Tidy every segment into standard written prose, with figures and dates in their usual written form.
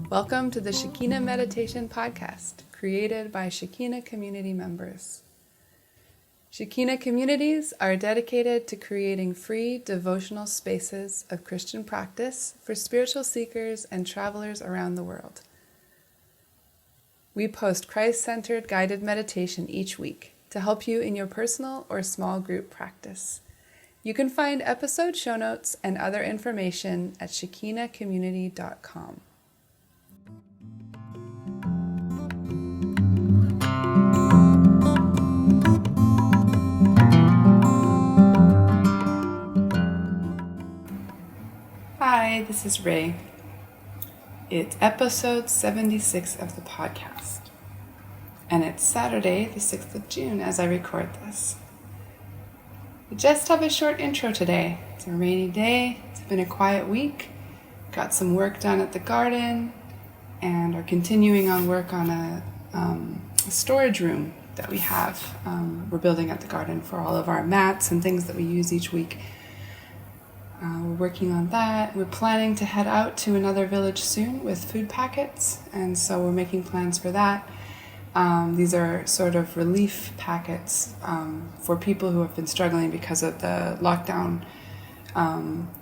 Welcome to the Shekina Meditation Podcast, created by Shekina community members. Shekina communities are dedicated to creating free devotional spaces of Christian practice for spiritual seekers and travelers around the world. We post Christ-centered guided meditation each week to help you in your personal or small group practice. You can find episode show notes and other information at shekinacommunity.com. Hi, this is Ray. It's episode 76 of the podcast, and it's Saturday, the 6th of June as I record this. We just have a short intro today. It's a rainy day, it's been a quiet week, got some work done at the garden, and are continuing on work on a storage room that we have. We're building at the garden for all of our mats and things that we use each week. We're working on that. We're planning to head out to another village soon with food packets, and so we're making plans for that. These are sort of relief packets for people who have been struggling because of the lockdown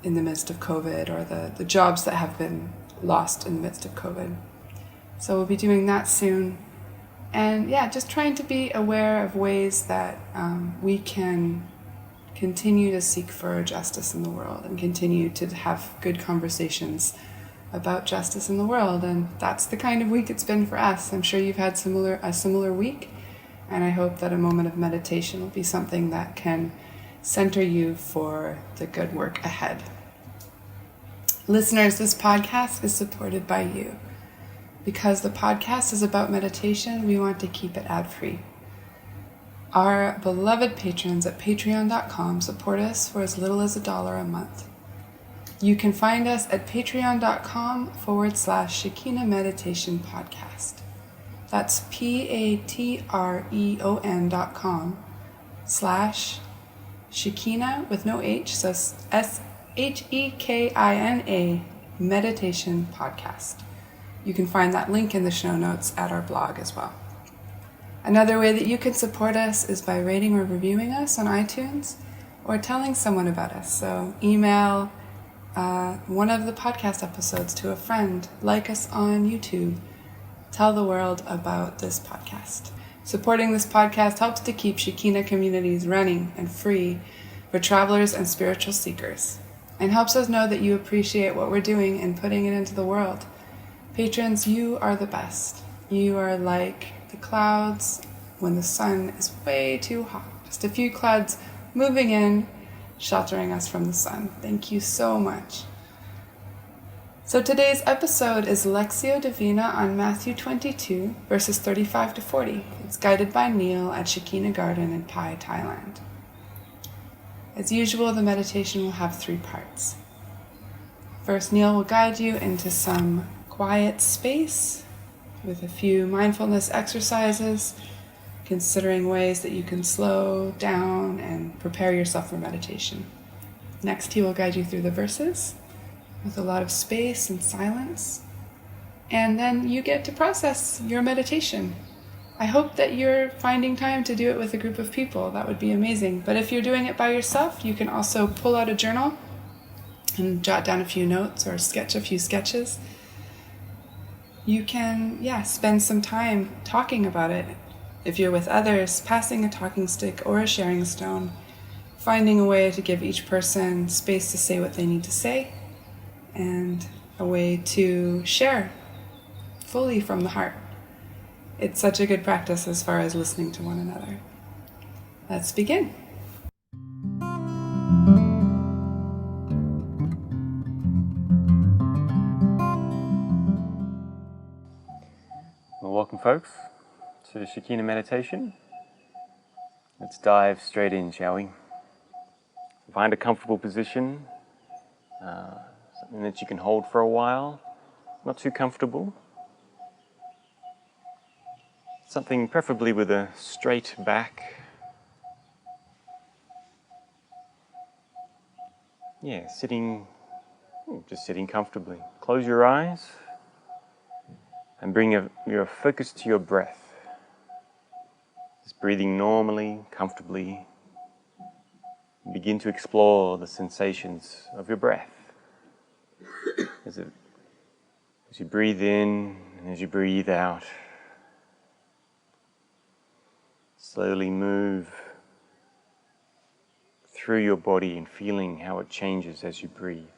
in the midst of COVID, or the jobs that have been lost in the midst of COVID. So we'll be doing that soon. And yeah, just trying to be aware of ways that we can continue to seek for justice in the world and continue to have good conversations about justice in the world. And that's the kind of week it's been for us. I'm sure you've had a similar week, and I hope that a moment of meditation will be something that can center you for the good work ahead. Listeners, this podcast is supported by you. Because the podcast is about meditation, we want to keep it ad-free. Our beloved patrons at patreon.com support us for as little as $1 a month. You can find us at patreon.com/Shekina Meditation Podcast. That's patreon.com/Shekina with no H, so SHEKINA Meditation Podcast. You can find that link in the show notes at our blog as well. Another way that you can support us is by rating or reviewing us on iTunes or telling someone about us. So email one of the podcast episodes to a friend, like us on YouTube, tell the world about this podcast. Supporting this podcast helps to keep Shekina communities running and free for travelers and spiritual seekers, and helps us know that you appreciate what we're doing and putting it into the world. Patrons, you are the best. You are like the clouds when the sun is way too hot. Just a few clouds moving in, sheltering us from the sun. Thank you so much. So today's episode is Lectio Divina on Matthew 22, verses 35 to 40. It's guided by Neil at Shekina Garden in Pai, Thailand. As usual, the meditation will have 3 parts. First, Neil will guide you into some quiet space with a few mindfulness exercises, considering ways that you can slow down and prepare yourself for meditation. Next, he will guide you through the verses with a lot of space and silence, and then you get to process your meditation. I hope that you're finding time to do it with a group of people. That would be amazing. But if you're doing it by yourself, you can also pull out a journal and jot down a few notes or sketch a few sketches. You can, spend some time talking about it. If you're with others, passing a talking stick or a sharing stone, finding a way to give each person space to say what they need to say, and a way to share fully from the heart. It's such a good practice as far as listening to one another. Let's begin. Well, welcome folks to Shekina Meditation. Let's dive straight in, shall we? Find a comfortable position, something that you can hold for a while, not too comfortable. Something preferably with a straight back. Just sitting comfortably. Close your eyes. And bring your focus to your breath. Just breathing normally, comfortably. Begin to explore the sensations of your breath. As you breathe in and as you breathe out, slowly move through your body and feeling how it changes as you breathe.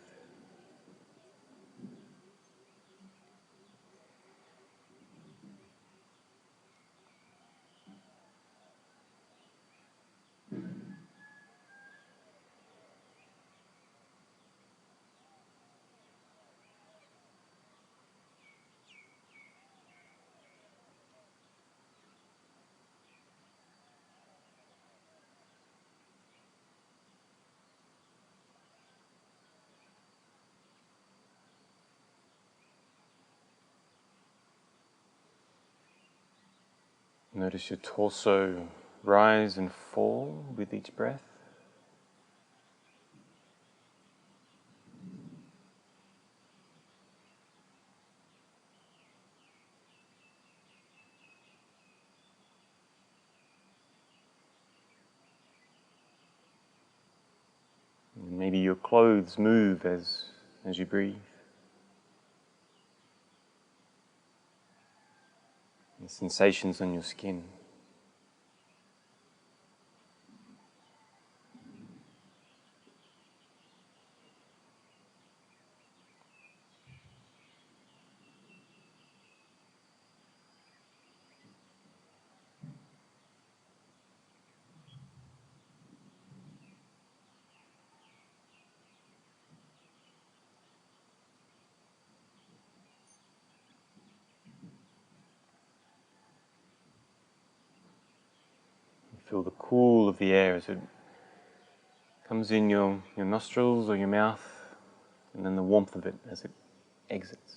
Notice your torso rise and fall with each breath. And maybe your clothes move as you breathe. The sensations on your skin. Feel the cool of the air as it comes in your nostrils or your mouth, and then the warmth of it as it exits.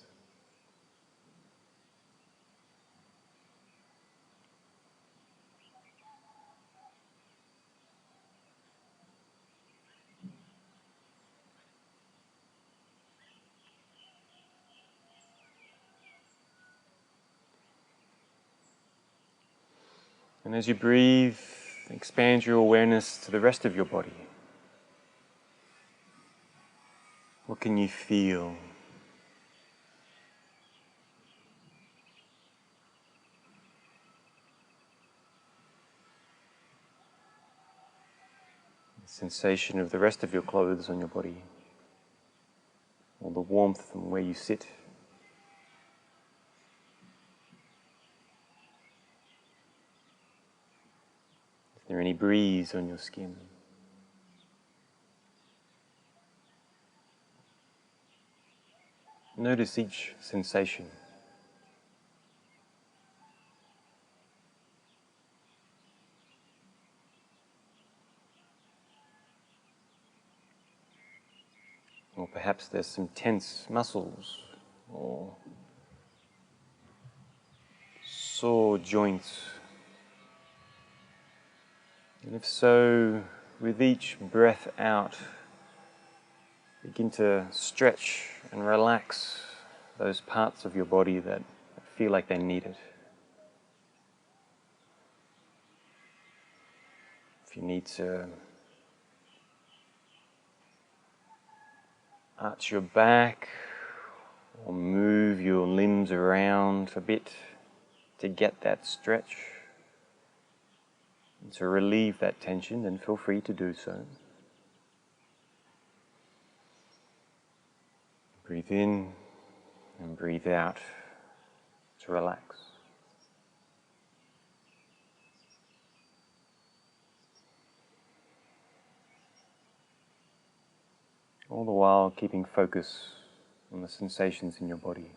And as you breathe, expand your awareness to the rest of your body. What can you feel? The sensation of the rest of your clothes on your body, or the warmth from where you sit. Is there any breeze on your skin? Notice each sensation. Or perhaps there's some tense muscles or sore joints. And if so, with each breath out, begin to stretch and relax those parts of your body that feel like they need it. If you need to arch your back or move your limbs around a bit to get that stretch and to relieve that tension, then feel free to do so. Breathe in and breathe out to relax. All the while keeping focus on the sensations in your body.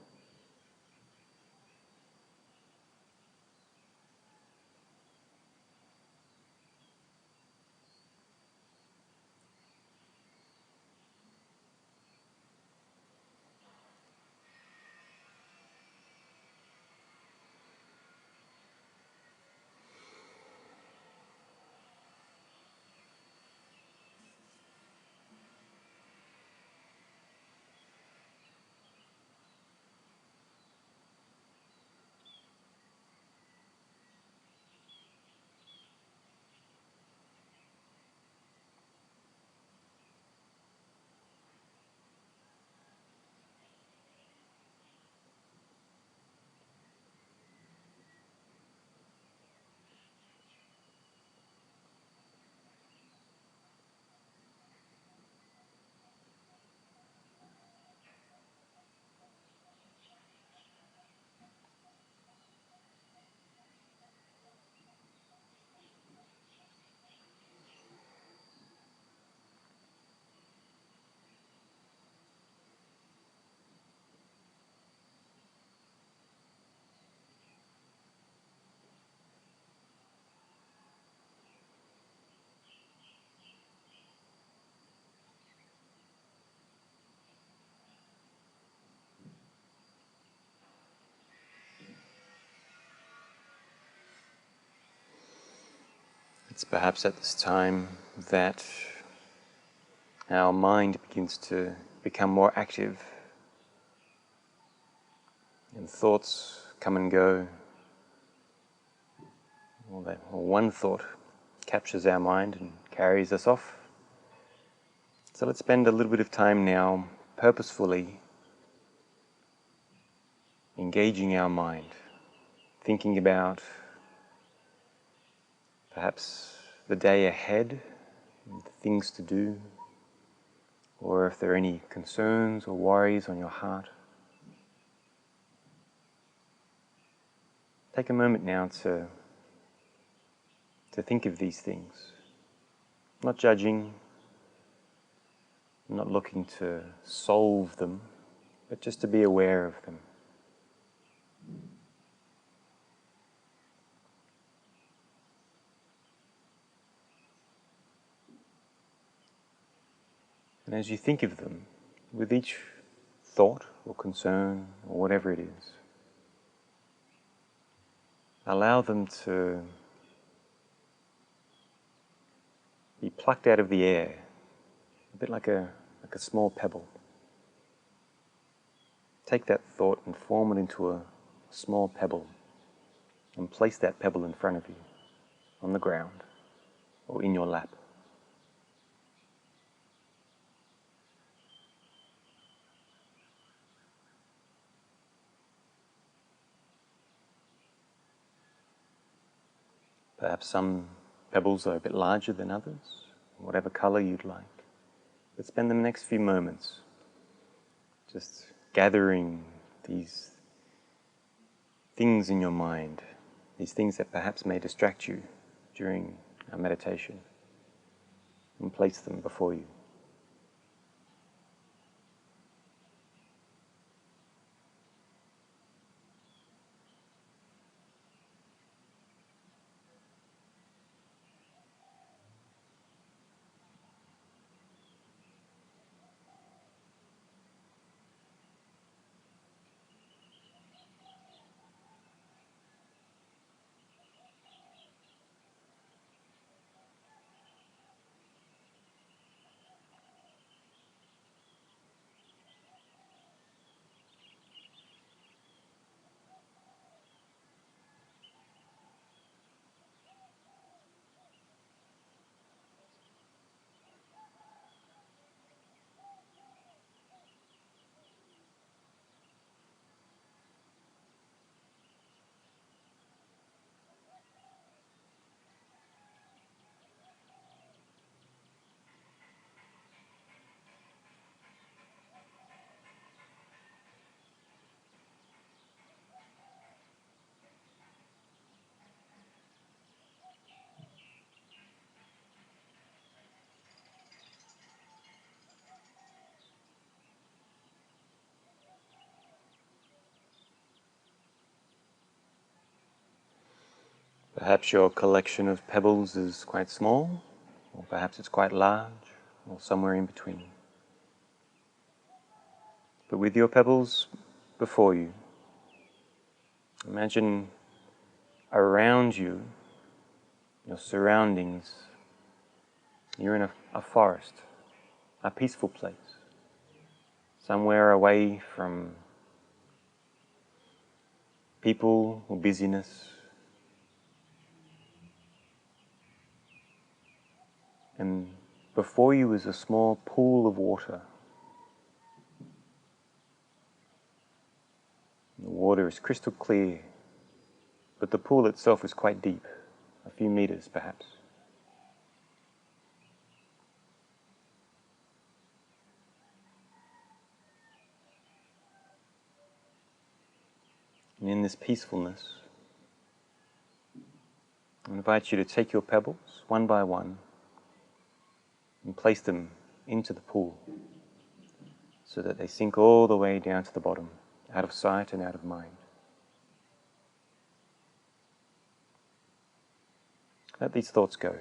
It's perhaps at this time that our mind begins to become more active and thoughts come and go. Or one thought captures our mind and carries us off. So let's spend a little bit of time now purposefully engaging our mind, thinking about perhaps the day ahead, and things to do, or if there are any concerns or worries on your heart. Take a moment now to think of these things, not judging, not looking to solve them, but just to be aware of them. And as you think of them, with each thought or concern or whatever it is, allow them to be plucked out of the air, a bit like a small pebble. Take that thought and form it into a small pebble and place that pebble in front of you, on the ground or in your lap. Perhaps some pebbles are a bit larger than others, whatever color you'd like. But spend the next few moments just gathering these things in your mind, these things that perhaps may distract you during our meditation, and place them before you. Perhaps your collection of pebbles is quite small, or perhaps it's quite large, or somewhere in between. But with your pebbles before you, imagine around you, your surroundings, you're in a forest, a peaceful place, somewhere away from people or busyness. And before you is a small pool of water. The water is crystal clear, but the pool itself is quite deep, a few meters perhaps. And in this peacefulness, I invite you to take your pebbles one by one and place them into the pool so that they sink all the way down to the bottom, out of sight and out of mind. Let these thoughts go.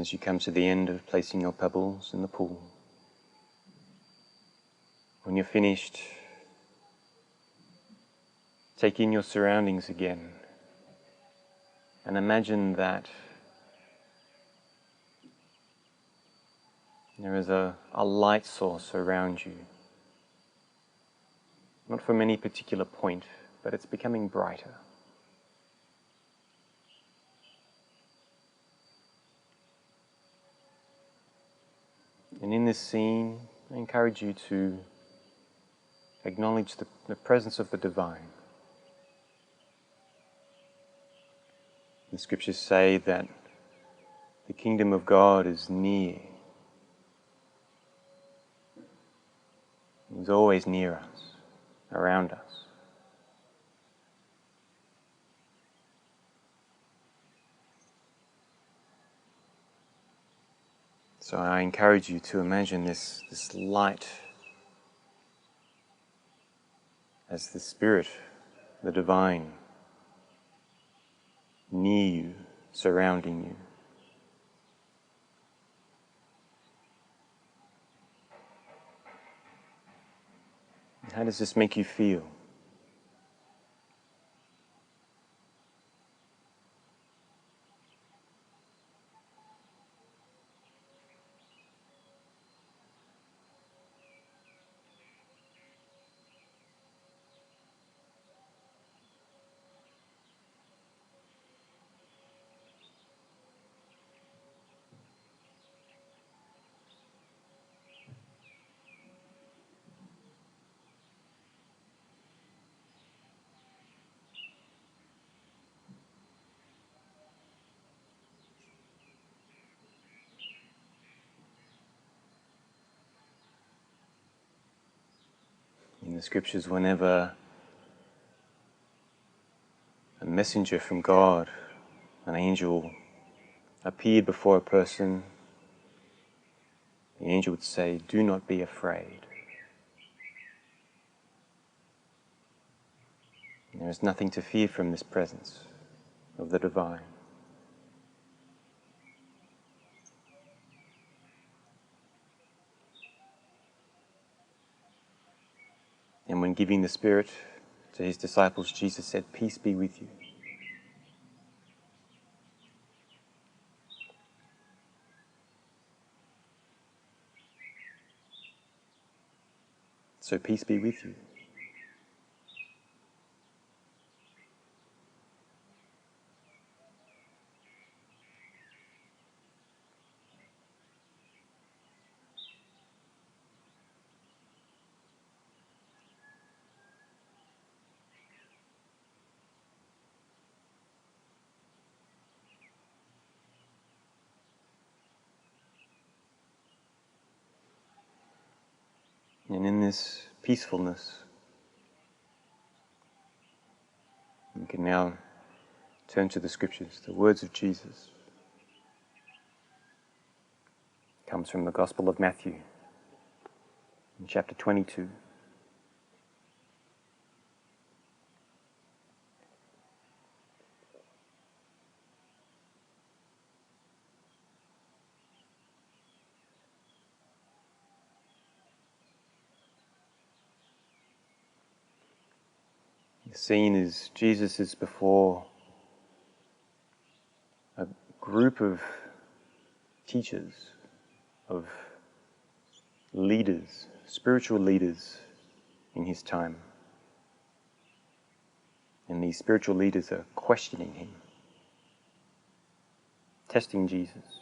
as you come to the end of placing your pebbles in the pool, when you're finished, take in your surroundings again and imagine that there is a light source around you, not from any particular point, but it's becoming brighter. And in this scene, I encourage you to acknowledge the presence of the divine. The scriptures say that the kingdom of God is near. He's always near us, around us. So I encourage you to imagine this light as the Spirit, the divine, near you, surrounding you. How does this make you feel? In the scriptures, whenever a messenger from God, an angel, appeared before a person, the angel would say, "Do not be afraid." There is nothing to fear from this presence of the divine. And when giving the Spirit to his disciples, Jesus said, "Peace be with you." So peace be with you. And in this peacefulness, you can now turn to the scriptures. The words of Jesus comes from the Gospel of Matthew, in chapter 22. The scene is Jesus is before a group of teachers, of leaders, spiritual leaders in his time. And these spiritual leaders are questioning him, testing Jesus.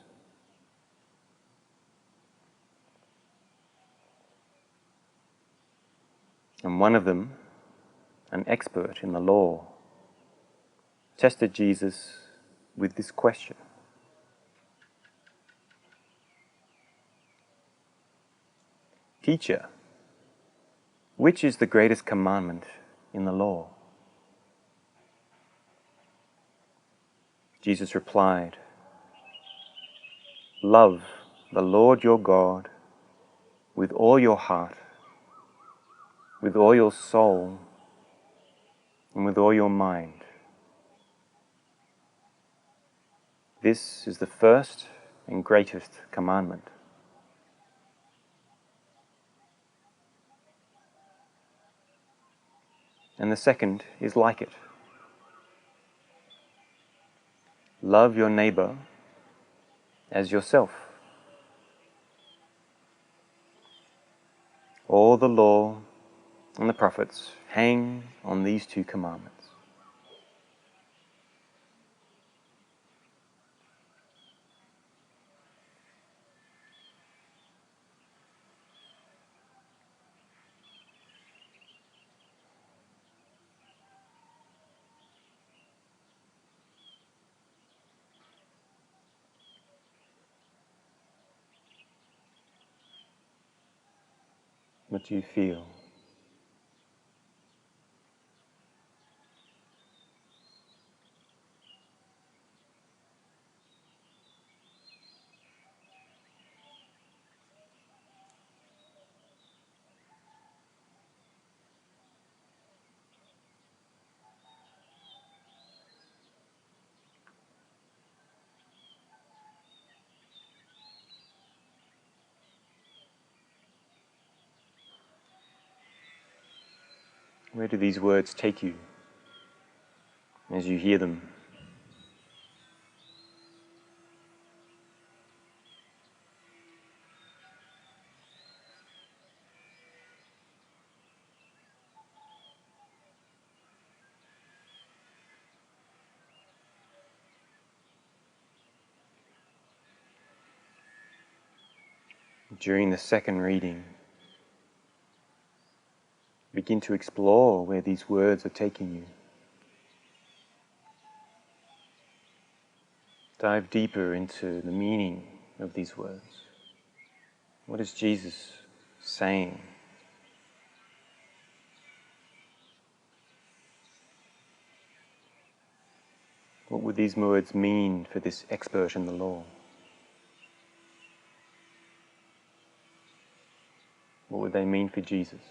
And one of them, an expert in the law, tested Jesus with this question: "Teacher, which is the greatest commandment in the law?" Jesus replied, "Love the Lord your God with all your heart, with all your soul, and with all your mind. This is the first and greatest commandment. And the second is like it. Love your neighbor as yourself. All the law and the prophets hang on these two commandments. What do you feel? Where do these words take you as you hear them? During the second reading, begin to explore where these words are taking you. Dive deeper into the meaning of these words. What is Jesus saying? What would these words mean for this expert in the law? What would they mean for Jesus?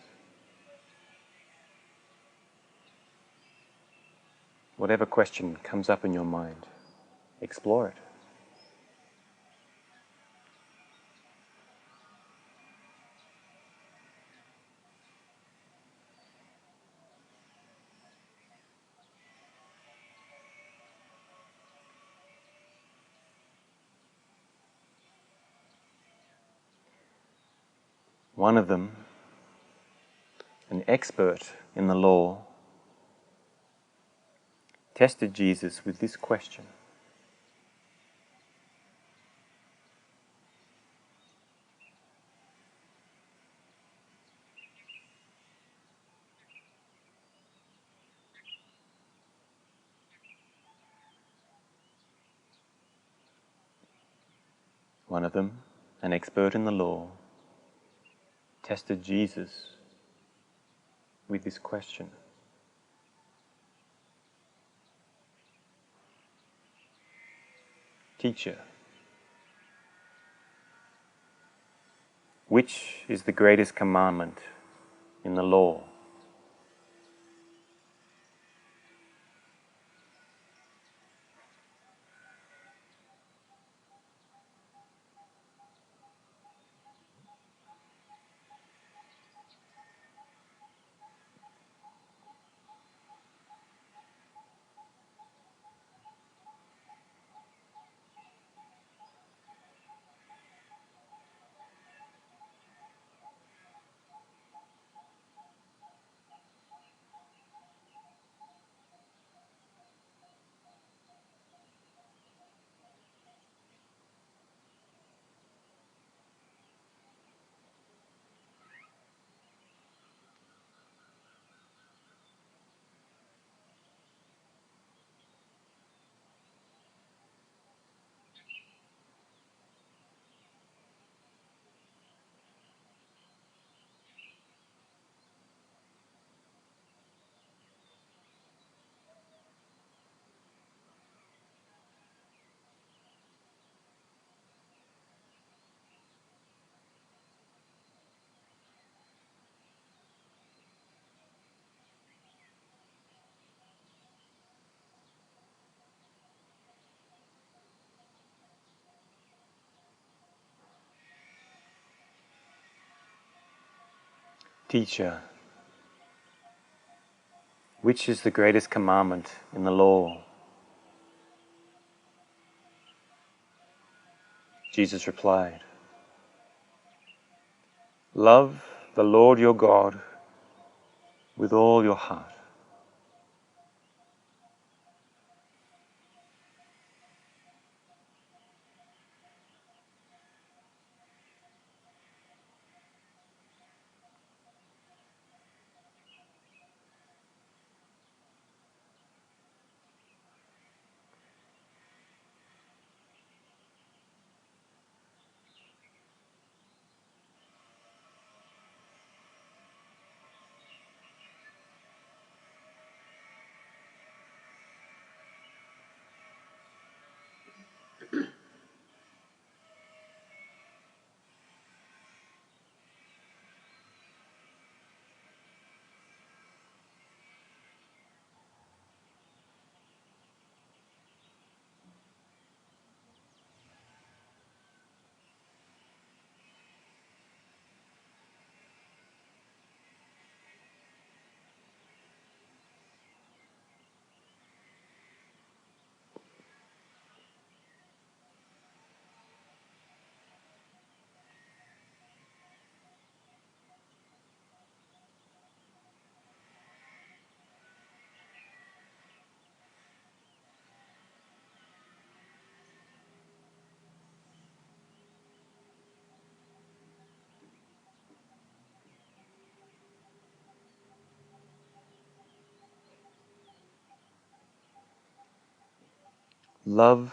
Whatever question comes up in your mind, explore it. One of them, an expert in the law, tested Jesus with this question. One of them, an expert in the law, tested Jesus with this question. Teacher, which is the greatest commandment in the law? Teacher, which is the greatest commandment in the law? Jesus replied, Love the Lord your God with all your heart. Love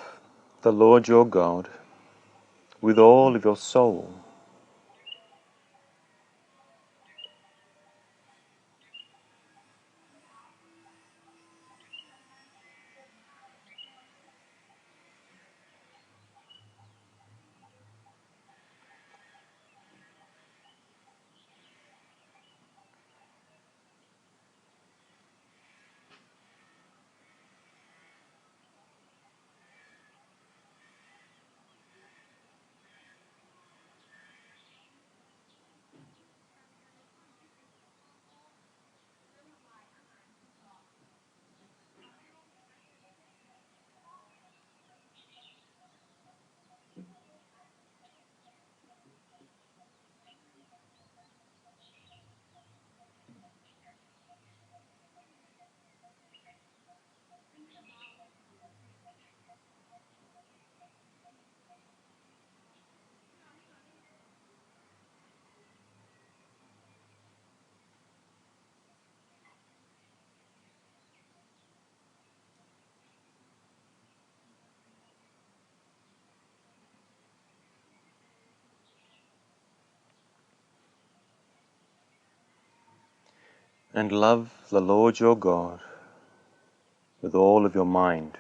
the Lord your God with all of your soul. And love the Lord your God with all of your mind.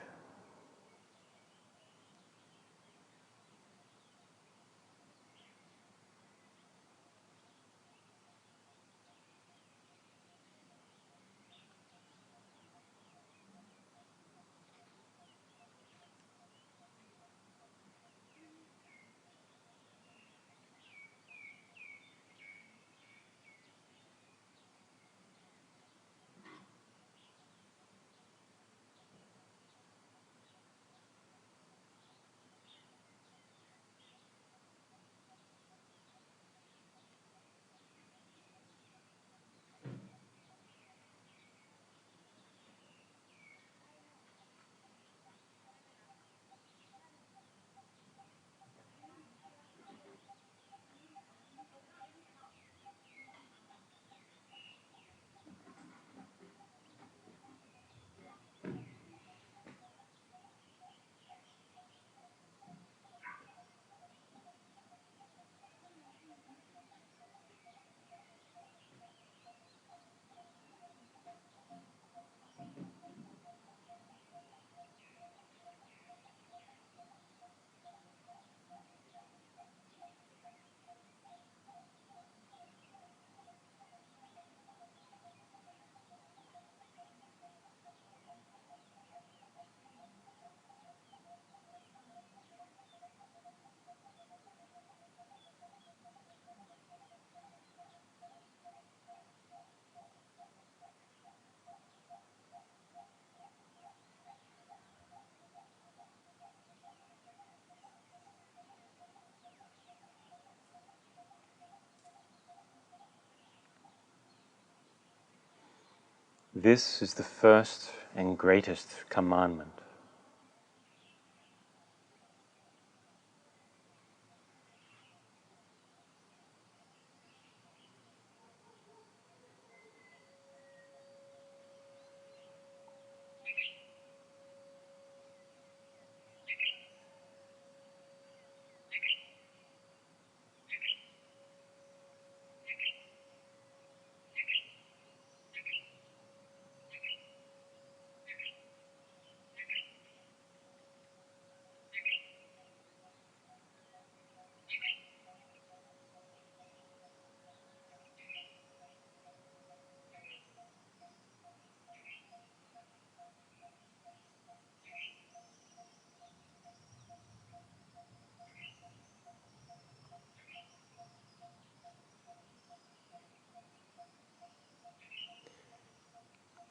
This is the first and greatest commandment.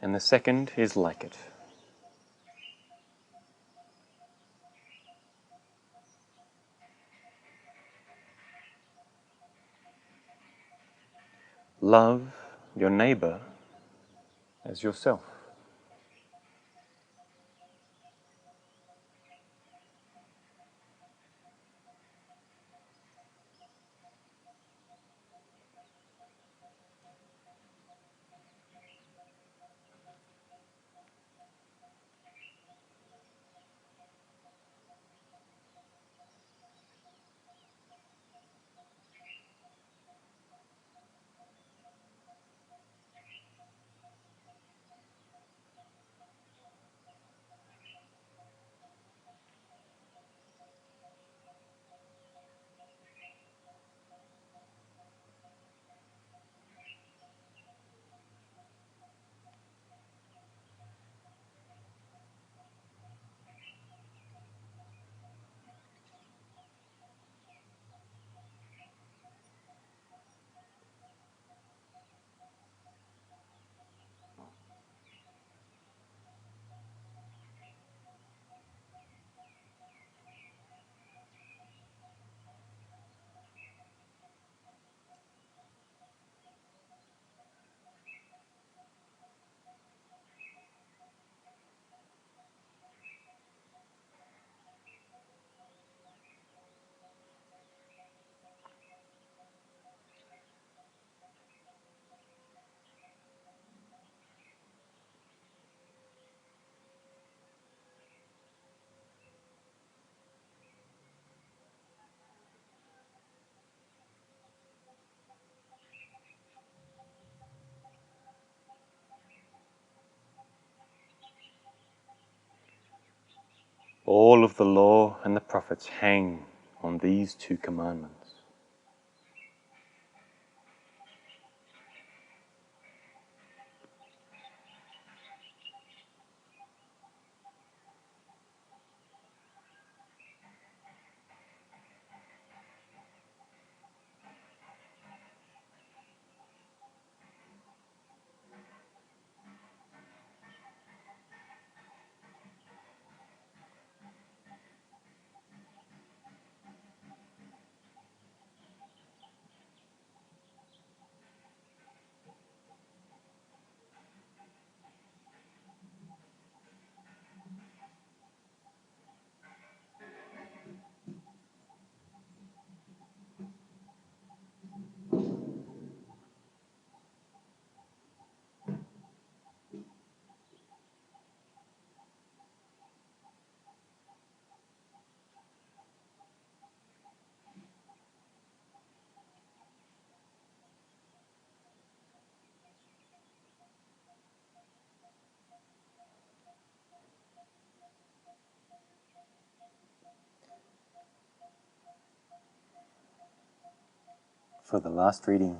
And the second is like it. Love your neighbor as yourself. All of the law and the prophets hang on these two commandments. For the last reading,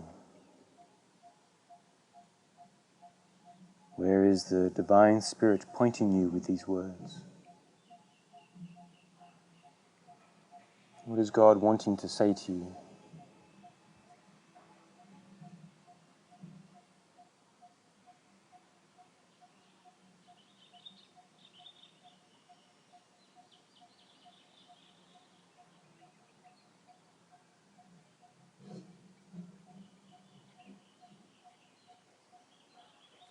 where is the Divine Spirit pointing you with these words? What is God wanting to say to you?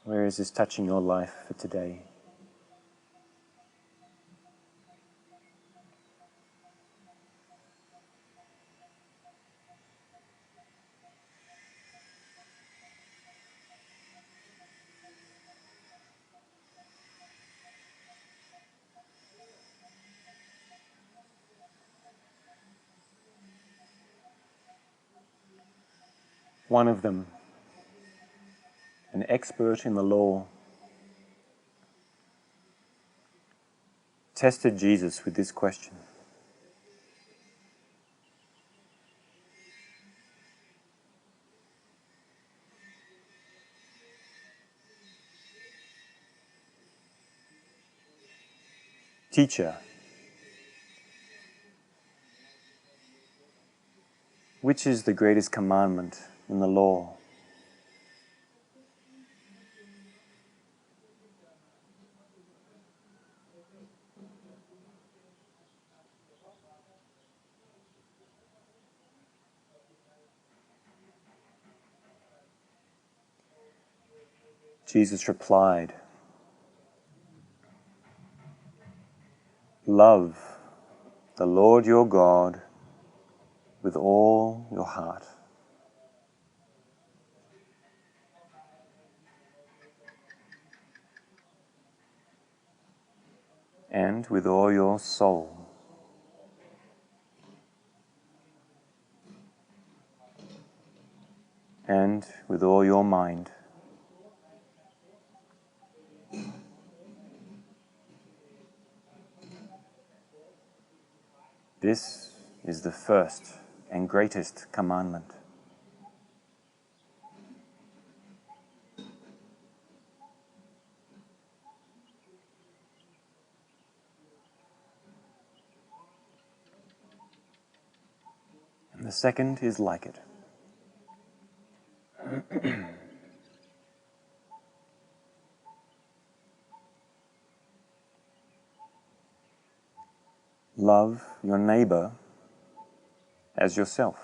Where is this touching your life for today? One of them, an expert in the law, tested Jesus with this question. Teacher, which is the greatest commandment in the law? Jesus replied, love the Lord your God with all your heart, and with all your soul, and with all your mind. This is the first and greatest commandment. And the second is like it. Love your neighbor as yourself.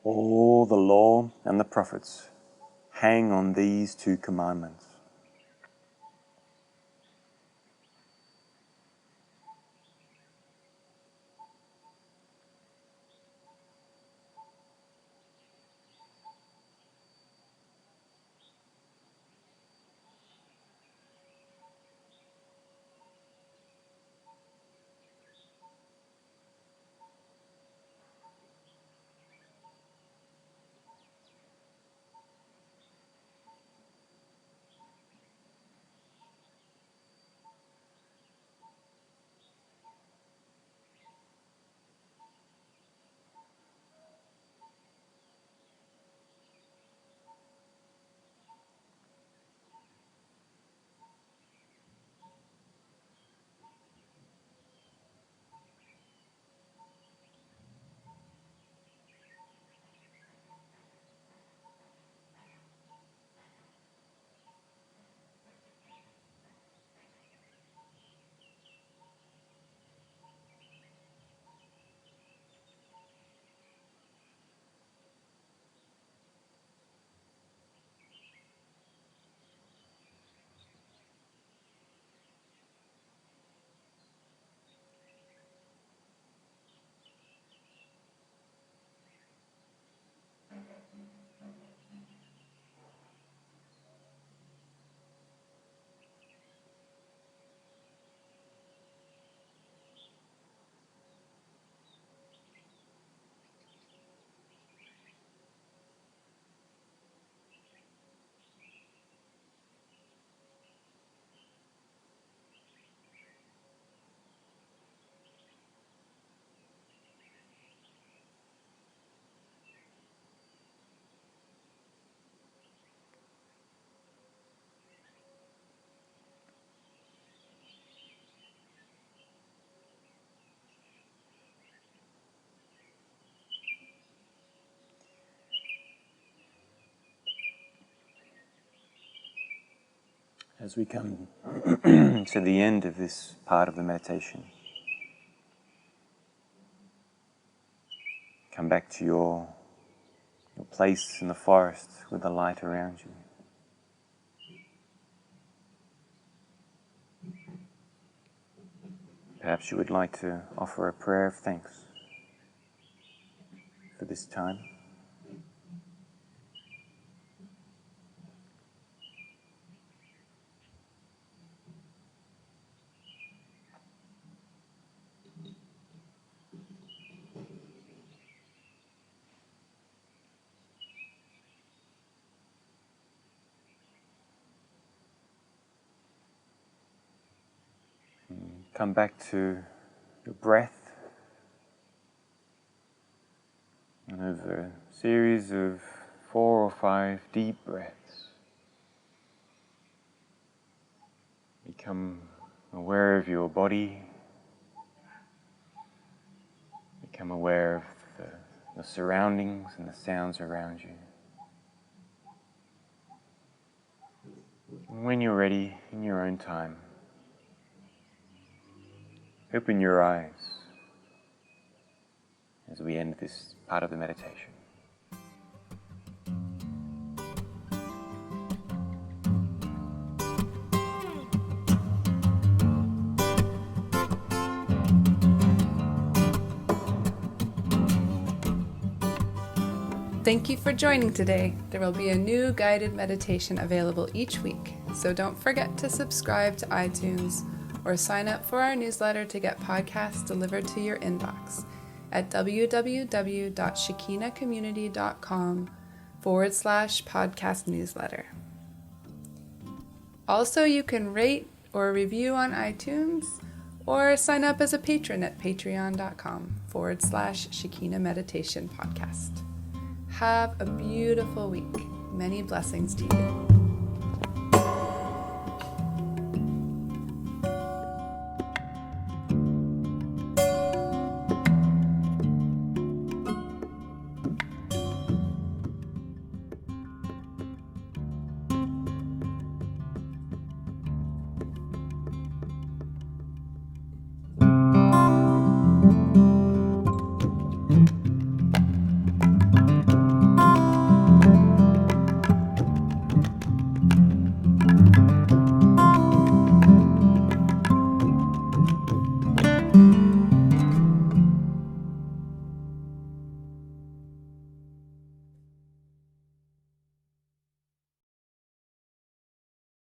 All the law and the prophets hang on these two commandments. As we come to the end of this part of the meditation, come back to your place in the forest with the light around you. Perhaps you would like to offer a prayer of thanks for this time. Come back to your breath, and over a series of 4 or 5 deep breaths, become aware of your body, become aware of the surroundings and the sounds around you. And when you're ready, in your own time, open your eyes as we end this part of the meditation. Thank you for joining today. There will be a new guided meditation available each week, so don't forget to subscribe to iTunes or sign up for our newsletter to get podcasts delivered to your inbox at www.shekinacommunity.com/podcast newsletter. Also, you can rate or review on iTunes or sign up as a patron at patreon.com/Shekina Meditation Podcast. Have a beautiful week. Many blessings to you.